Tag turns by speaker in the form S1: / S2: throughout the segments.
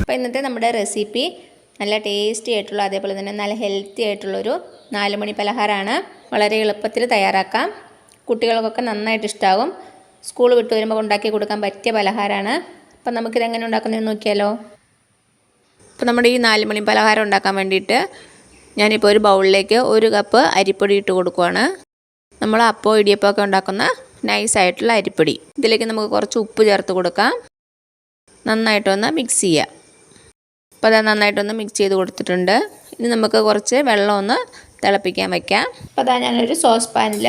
S1: അപ്പോൾ ഇന്നത്തെ നമ്മുടെ റെസിപ്പി നല്ല ടേസ്റ്റി ആയിട്ടുള്ള അതേപോലെ തന്നെ നല്ല ഹെൽത്തി ആയിട്ടുള്ളൊരു 4 മണി പലഹാരമാണ്. വളരെ എളുപ്പത്തിൽ തയ്യാറാക്കാം. കുട്ടികൾക്കൊക്കെ നന്നായിട്ട് ഇഷ്ടമാകും. സ്കൂൾ വിട്ട് വരുമ്പോൾ ഉണ്ടാക്കി കൊടുക്കാൻ പറ്റിയ പലഹാരമാണ്. അപ്പം നമുക്കിതെങ്ങനെ ഉണ്ടാക്കുന്നതെന്ന് നോക്കിയാലോ. അപ്പോൾ നമ്മുടെ ഈ 4 മണി പലഹാരം ഉണ്ടാക്കാൻ വേണ്ടിയിട്ട് ഞാനിപ്പോൾ ഒരു ബൗളിലേക്ക് 1 കപ്പ് അരിപ്പൊടി ഇട്ട് കൊടുക്കുവാണ്. നമ്മൾ അപ്പോൾ ഇടിയപ്പമൊക്കെ ഉണ്ടാക്കുന്ന നൈസായിട്ടുള്ള അരിപ്പൊടി. ഇതിലേക്ക് നമുക്ക് കുറച്ച് ഉപ്പ് ചേർത്ത് കൊടുക്കാം. നന്നായിട്ടൊന്ന് മിക്സ് ചെയ്യാം. അപ്പോൾ അത് നന്നായിട്ടൊന്ന് മിക്സ് ചെയ്ത് കൊടുത്തിട്ടുണ്ട്. ഇനി നമുക്ക് കുറച്ച് വെള്ളം ഒന്ന് തിളപ്പിക്കാൻ വയ്ക്കാം. അപ്പോൾ അതാ ഞാനൊരു സോസ് പാനിൽ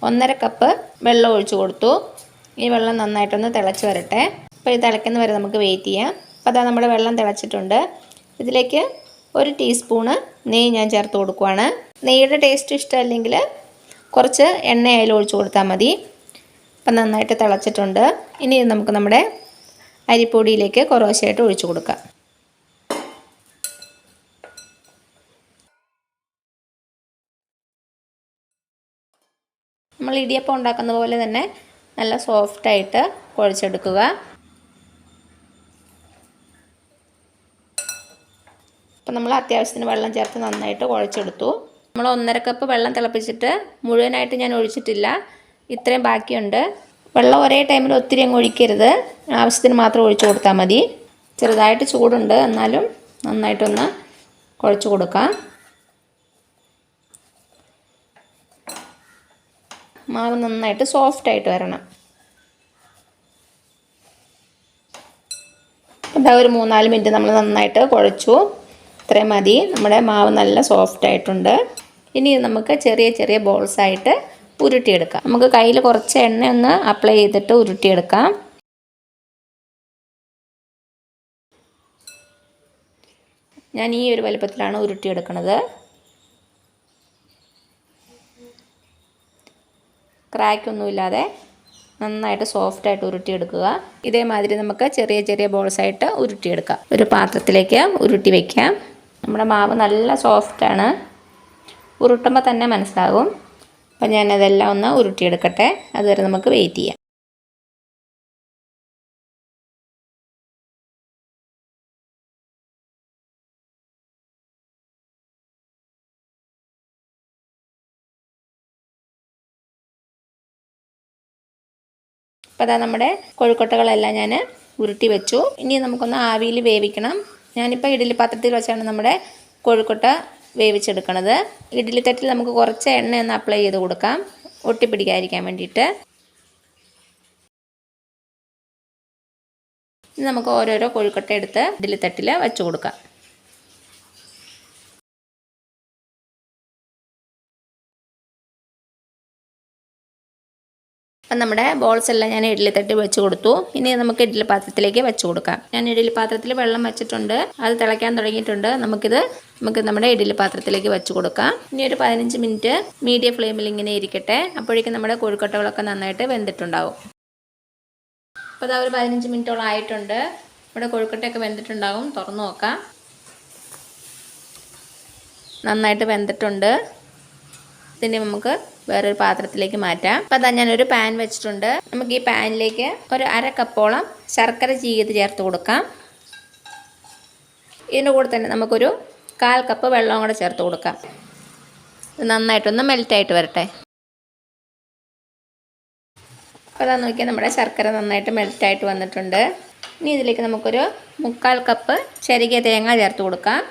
S1: 1.5 കപ്പ് വെള്ളം ഒഴിച്ച് കൊടുത്തു. ഈ വെള്ളം നന്നായിട്ടൊന്ന് തിളച്ച് വരട്ടെ. അപ്പോൾ ഇത് തിളയ്ക്കുന്ന വരെ നമുക്ക് വെയിറ്റ് ചെയ്യാം. അപ്പോൾ അതാ നമ്മുടെ വെള്ളം തിളച്ചിട്ടുണ്ട്. ഇതിലേക്ക് 1 ടീസ്പൂണ് നെയ്യ് ഞാൻ ചേർത്ത് കൊടുക്കുവാണ്. നെയ്യുടെ ടേസ്റ്റ് ഇഷ്ടമല്ലെങ്കിൽ കുറച്ച് എണ്ണയായാലും ഒഴിച്ച് കൊടുത്താൽ മതി. അപ്പം നന്നായിട്ട് തിളച്ചിട്ടുണ്ട്. ഇനി നമുക്ക് നമ്മുടെ അരിപ്പൊടിയിലേക്ക് കുറേശ്ശായിട്ട് ഒഴിച്ച് കൊടുക്കാം. നമ്മൾ ഇടിയപ്പം ഉണ്ടാക്കുന്ന പോലെ തന്നെ നല്ല സോഫ്റ്റായിട്ട് കുഴച്ചെടുക്കുക. അപ്പം നമ്മൾ അത്യാവശ്യത്തിന് വെള്ളം ചേർത്ത് നന്നായിട്ട് കുഴച്ചെടുത്തു. നമ്മൾ 1.5 കപ്പ് വെള്ളം തിളപ്പിച്ചിട്ട് മുഴുവനായിട്ട് ഞാൻ ഒഴിച്ചിട്ടില്ല. ഇത്രയും ബാക്കിയുണ്ട്. വെള്ളം ഒരേ ടൈമിൽ ഒത്തിരി അങ്ങ് ഒഴിക്കരുത്. ആവശ്യത്തിന് മാത്രം ഒഴിച്ചു കൊടുത്താൽ മതി. ചെറുതായിട്ട് ചൂടുണ്ട്, എന്നാലും നന്നായിട്ടൊന്ന് കുഴച്ച് കൊടുക്കാം. മാവ് നന്നായിട്ട് സോഫ്റ്റായിട്ട് വരണം. അതാ ഒരു 3-4 മിനിറ്റ് നമ്മൾ നന്നായിട്ട് കുഴച്ചു. ഇത്രയും മതി. നമ്മുടെ മാവ് നല്ല സോഫ്റ്റായിട്ടുണ്ട്. ഇനി നമുക്ക് ചെറിയ ചെറിയ ബോൾസായിട്ട് ഉരുട്ടിയെടുക്കാം. നമുക്ക് കയ്യിൽ കുറച്ച് എണ്ണ ഒന്ന് അപ്ലൈ ചെയ്തിട്ട് ഉരുട്ടിയെടുക്കാം. ഞാൻ ഈ ഒരു വലുപ്പത്തിലാണ് ഉരുട്ടിയെടുക്കുന്നത്. ക്രാക്കൊന്നുമില്ലാതെ നന്നായിട്ട് സോഫ്റ്റായിട്ട് ഉരുട്ടിയെടുക്കുക. ഇതേമാതിരി നമുക്ക് ചെറിയ ചെറിയ ബോൾസായിട്ട് ഉരുട്ടിയെടുക്കാം. ഒരു പാത്രത്തിലേക്ക് ഉരുട്ടി വയ്ക്കാം. നമ്മുടെ മാവ് നല്ല സോഫ്റ്റാണ്. ഉരുട്ടുമ്പോൾ തന്നെ മനസ്സിലാകും. അപ്പം ഞാനതെല്ലാം ഒന്ന് ഉരുട്ടിയെടുക്കട്ടെ. അതുവരെ നമുക്ക് വെയിറ്റ് ചെയ്യാം. അപ്പോൾ അതാ നമ്മുടെ കൊഴുക്കട്ടകളെല്ലാം ഞാൻ ഉരുട്ടി വെച്ചു. ഇനി നമുക്കൊന്ന് ആവിയിൽ വേവിക്കണം. ഞാനിപ്പോൾ ഇഡ്ഡലി പാത്രത്തിൽ വെച്ചാണ് നമ്മുടെ കൊഴുക്കട്ട വേവിച്ചെടുക്കണത്. ഇഡ്ഡലി തട്ടിൽ നമുക്ക് കുറച്ച് എണ്ണ ഒന്ന് അപ്ലൈ ചെയ്ത് കൊടുക്കാം, ഒട്ടിപ്പിടിക്കാതിരിക്കാൻ വേണ്ടിയിട്ട്. ഇനി നമുക്ക് ഓരോരോ കൊഴുക്കട്ട എടുത്ത് ഇഡ്ഡലി തട്ടിൽ വെച്ച് കൊടുക്കാം. അപ്പം നമ്മുടെ ബോൾസ് എല്ലാം ഞാൻ ഇഡ്ഡലി തട്ടി വെച്ച് കൊടുത്തു. ഇനി നമുക്ക് ഇഡ്ഡലി പാത്രത്തിലേക്ക് വെച്ച് കൊടുക്കാം. ഞാൻ ഇഡ്ഡലി പാത്രത്തിൽ വെള്ളം വെച്ചിട്ടുണ്ട്. അത് തിളയ്ക്കാൻ തുടങ്ങിയിട്ടുണ്ട്. നമുക്ക് നമ്മുടെ ഇഡ്ഡലി പാത്രത്തിലേക്ക് വെച്ച് കൊടുക്കാം. ഇനി ഒരു 15 മിനിറ്റ് മീഡിയം ഫ്ലെയിമിൽ ഇങ്ങനെ ഇരിക്കട്ടെ. അപ്പോഴേക്കും നമ്മുടെ കൊഴുക്കട്ടകളൊക്കെ നന്നായിട്ട് വെന്തിട്ടുണ്ടാവും. അപ്പോൾ അതാ ഒരു 15 മിനിറ്റോളം ആയിട്ടുണ്ട്. നമ്മുടെ കൊഴുക്കട്ടയൊക്കെ വെന്തിട്ടുണ്ടാവും. തുറന്നു നോക്കാം. നന്നായിട്ട് വെന്തിട്ടുണ്ട്. ഇതിനെ നമുക്ക് വേറൊരു പാത്രത്തിലേക്ക് മാറ്റാം. അപ്പോൾ അതാ ഞാനൊരു പാൻ വെച്ചിട്ടുണ്ട്. നമുക്ക് ഈ പാനിലേക്ക് ഒരു 1/2 കപ്പോളം ശർക്കര ചീകിയത് ചേർത്ത് കൊടുക്കാം. ഇതിൻ്റെ കൂടെ തന്നെ നമുക്കൊരു 1/4 കപ്പ് വെള്ളവും കൂടെ ചേർത്ത് കൊടുക്കാം. ഇത് നന്നായിട്ടൊന്ന് മെൽറ്റായിട്ട് വരട്ടെ. അപ്പോൾ അതാ നോക്കിയാൽ നമ്മുടെ ശർക്കര നന്നായിട്ട് മെൽറ്റായിട്ട് വന്നിട്ടുണ്ട്. ഇനി ഇതിലേക്ക് നമുക്കൊരു 3/4 കപ്പ് ചെറിയ തേങ്ങ ചേർത്ത് കൊടുക്കാം.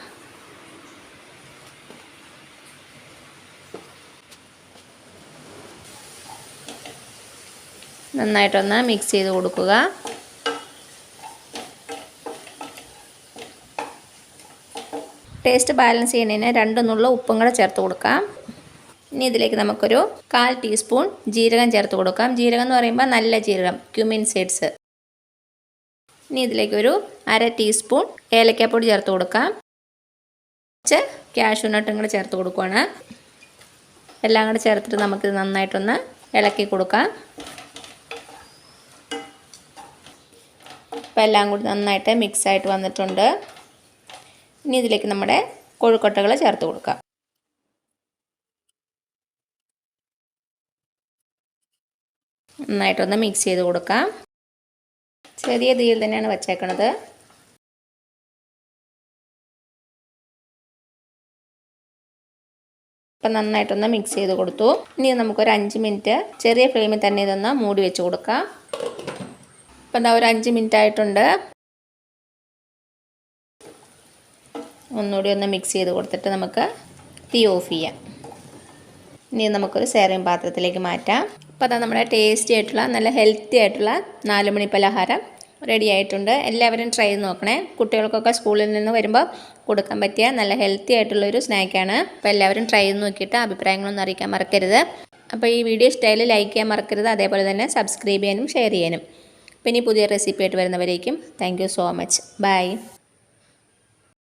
S1: നന്നായിട്ടൊന്ന് മിക്സ് ചെയ്ത് കൊടുക്കുക. ടേസ്റ്റ് ബാലൻസ് ചെയ്യുന്നതിന് 2 നുള്ള ഉപ്പും കൂടെ ചേർത്ത് കൊടുക്കാം. ഇനി ഇതിലേക്ക് നമുക്കൊരു 1/4 ടീസ്പൂൺ ജീരകം ചേർത്ത് കൊടുക്കാം. ജീരകം എന്ന് പറയുമ്പോൾ നല്ല ജീരകം, ക്യുമിൻ സീഡ്സ്. ഇനി ഇതിലേക്ക് ഒരു 1/2 ടീസ്പൂൺ ഏലക്കാപ്പൊടി ചേർത്ത് കൊടുക്കാം. കുറച്ച് കാഷ്യൂ നട്ടും കൂടെ ചേർത്ത് കൊടുക്കുകയാണ്. എല്ലാം കൂടെ ചേർത്തിട്ട് നമുക്കിത് നന്നായിട്ടൊന്ന് ഇളക്കി കൊടുക്കാം. അപ്പോൾ എല്ലാം കൂടി നന്നായിട്ട് മിക്സായിട്ട് വന്നിട്ടുണ്ട്. ഇനി ഇതിലേക്ക് നമ്മുടെ കൊഴുക്കട്ടകൾ ചേർത്ത് കൊടുക്കാം. നന്നായിട്ടൊന്ന് മിക്സ് ചെയ്ത് കൊടുക്കാം. ചെറിയ തീയിൽ തന്നെയാണ് വച്ചേക്കണത്. ഇപ്പം നന്നായിട്ടൊന്ന് മിക്സ് ചെയ്ത് കൊടുത്തു. ഇനി നമുക്കൊരു 5 മിനിറ്റ് ചെറിയ ഫ്ലെയിമിൽ തന്നെ ഇതൊന്ന് മൂടി വെച്ച് കൊടുക്കാം. ഇപ്പം എന്താ ഒരു 5 മിനിറ്റ് ആയിട്ടുണ്ട്. ഒന്നുകൂടി ഒന്ന് മിക്സ് ചെയ്ത് കൊടുത്തിട്ട് നമുക്ക് തീ ഓഫ് ചെയ്യാം. ഇനി നമുക്കൊരു സെർവിങ് പാത്രത്തിലേക്ക് മാറ്റാം. അപ്പോൾ അതാ നമ്മുടെ ടേസ്റ്റി ആയിട്ടുള്ള നല്ല ഹെൽത്തി ആയിട്ടുള്ള 4 മണി പലഹാരം റെഡി ആയിട്ടുണ്ട്. എല്ലാവരും ട്രൈ ചെയ്ത് നോക്കണേ. കുട്ടികൾക്കൊക്കെ സ്കൂളിൽ നിന്ന് വരുമ്പോൾ കൊടുക്കാൻ പറ്റിയ നല്ല ഹെൽത്തി ആയിട്ടുള്ളൊരു സ്നാക്കാണ്. അപ്പോൾ എല്ലാവരും ട്രൈ ചെയ്ത് നോക്കിയിട്ട് അഭിപ്രായങ്ങളൊന്നും അറിയിക്കാൻ മറക്കരുത്. അപ്പോൾ ഈ വീഡിയോ ഇഷ്ടമായാലും ലൈക്ക് ചെയ്യാൻ മറക്കരുത്. അതേപോലെ തന്നെ സബ്സ്ക്രൈബ് ചെയ്യാനും ഷെയർ ചെയ്യാനും. പിന്നെ പുതിയ റെസിപ്പി ആയിട്ട് വരുന്നവരേക്കും thank you so much. By.